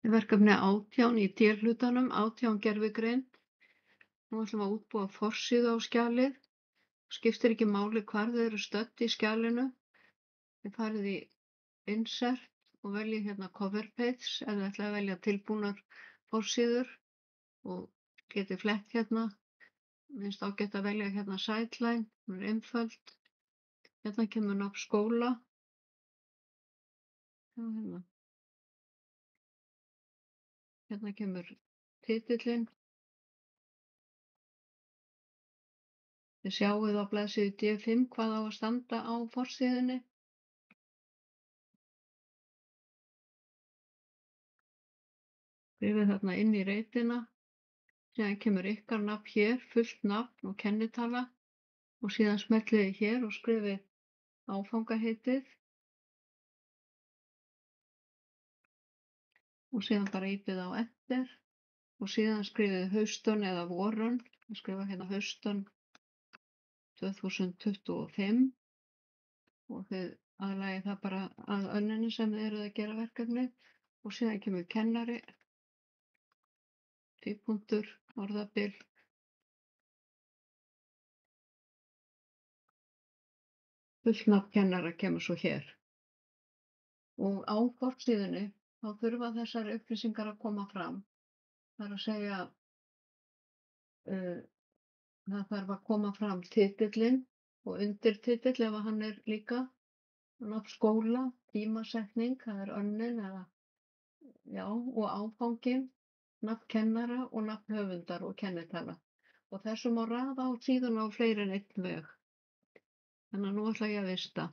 Verkefni 18 í D-hlutanum, 18 gervigreind. Nú ætlum við að útbúa forsíðu á skjalið. Skiptir ekki máli hvar þið eru stödd í skjalinu. Þið farið í Insert og veljið hérna Cover Page ef þið ætlið að velja tilbúnar forsíður og getið flett hérna. Minnst ágætt að velja hérna Sideline, hún er einföld. Hérna kemur nafn skóla. Hérna kemur titillinn. Þið sjáið á blaðsíðu D5 hvað á að standa á forsíðunni. Skrifið þarna inn í reitina. Síðan kemur ykkar nafn hér, fullt nafn og kennitala og síðan smellið þið hér og skrifið áfangaheitið og síðan bara ýtið á Enter og síðan skrifið Houston eða Warren. Ég skrifa hérna Houston 2025 og þið aðlagið það bara að önninni sem þið eruð að gera verkefnið og síðan kemur kennari, tvípunktur, orðabil. Fullt nafn kennara kemur svo hér. Og á forsíðunni þá þurfa þessar upplýsingar að koma fram. Það er að segja, það þarf að koma fram titillinn og undirtitill ef hann er líka, nafn skóla, tímasetning, það er önnin eða, já, og áfanginn, nafn kennara og nafn höfundar og kennitala. Og þessu má raða á síðuna á fleiri en einn veg. Þannig að nú ætla ég að vista.